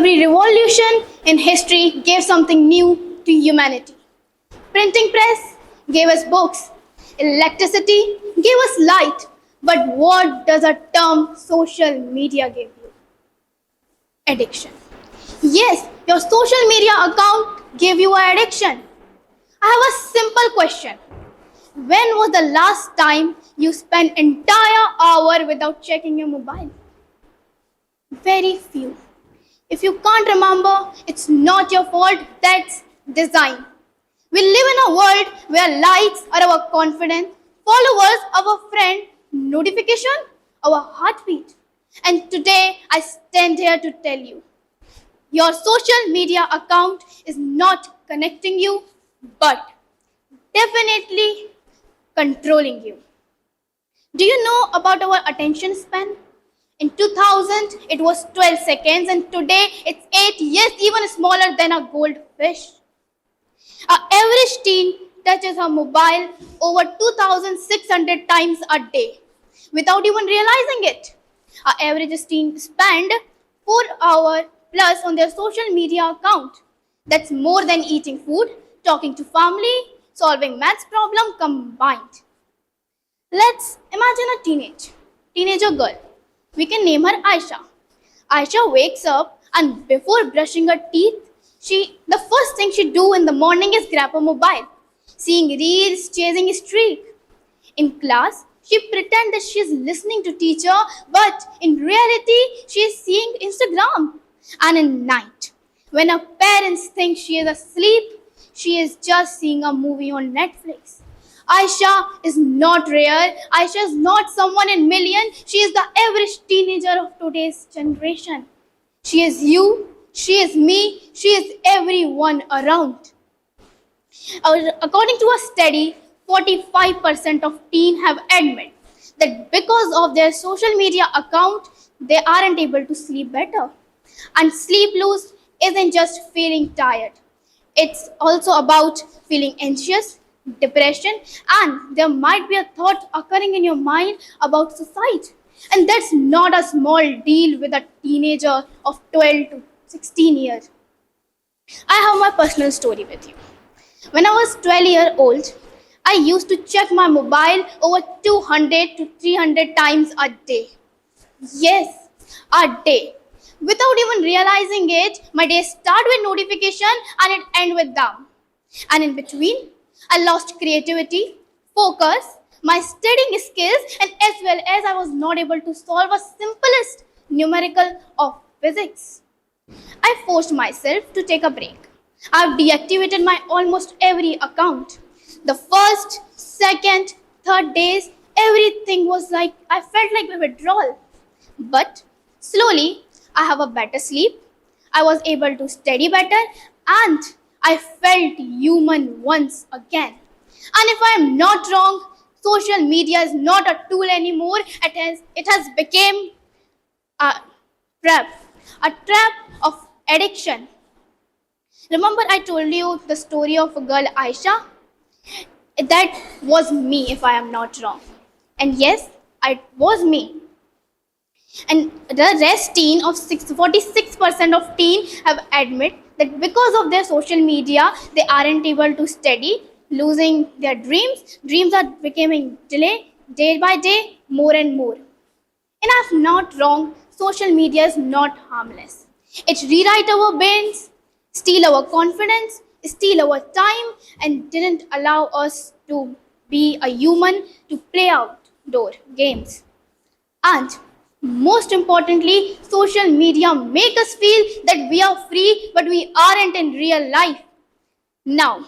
Every revolution in history gave something new to humanity. Printing press gave us books. Electricity gave us light. But what does a term social media give you? Addiction. Yes, your social media account gave you an addiction. I have a simple question. When was the last time you spent entire hour without checking your mobile? Very few. If you can't remember, it's not your fault, that's design. We live in a world where likes are our confidence, followers our friend, notification our heartbeat. And today I stand here to tell you, your social media account is not connecting you, but definitely controlling you. Do you know about our attention span? In 2000, it was 12 seconds, and today it's 8, yes, even smaller than a goldfish. Our average teen touches her mobile over 2,600 times a day without even realizing it. Our average teen spend 4 hours plus on their social media account. That's more than eating food, talking to family, solving maths problem combined. Let's imagine a teenager girl. We can name her Aisha. Aisha wakes up and before brushing her teeth, the first thing she do in the morning is grab her mobile, seeing reels, chasing a streak. In class, she pretend that she is listening to teacher, but in reality, she is seeing Instagram. And in night, when her parents think she is asleep, she is just seeing a movie on Netflix. Aisha is not rare. Aisha is not someone in million. She is the average teenager of today's generation. She is you, she is me, she is everyone around. According to a study, 45% of teens have admitted that because of their social media account, they aren't able to sleep better. And sleep loss isn't just feeling tired. It's also about feeling anxious, depression, and there might be a thought occurring in your mind about suicide. And that's not a small deal with a teenager of 12 to 16 years. I have my personal story with you. When I was 12-year old, I used to check my mobile over 200 to 300 times a day. Yes, a day. Without even realizing it, my day start with notification and it end with them. And in between, I lost creativity, focus, my studying skills, and as well as I was not able to solve a simplest numerical of physics. I forced myself to take a break. I've deactivated my almost every account. The first, second, third days, everything was like I felt like a withdrawal. But slowly, I have a better sleep. I was able to study better and I felt human once again. And if I am not wrong, social media is not a tool anymore. It has become a trap, a trap of addiction. Remember I told you the story of a girl Aisha? That was me if I am not wrong. And yes, it was me. And the rest 46% of teen have admit that because of their social media, they aren't able to study, losing their dreams. Dreams are becoming delayed day by day, more and more. And I'm not wrong, social media is not harmless. It rewrite our brains, steal our confidence, steal our time, and didn't allow us to be a human to play outdoor games. And most importantly, social media make us feel that we are free, but we aren't in real life. Now,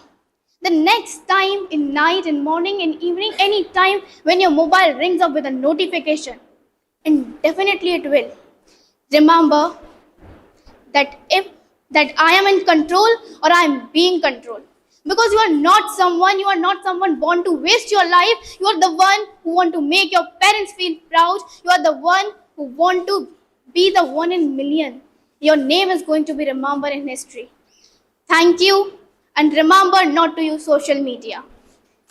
the next time in night, in morning, in evening, any time when your mobile rings up with a notification, and definitely it will. Remember that I am in control or I am being controlled. Because you are not someone born to waste your life. You are the one who want to make your parents feel proud. You are the one who want to be the one in million. Your name is going to be remembered in history. Thank you and remember not to use social media.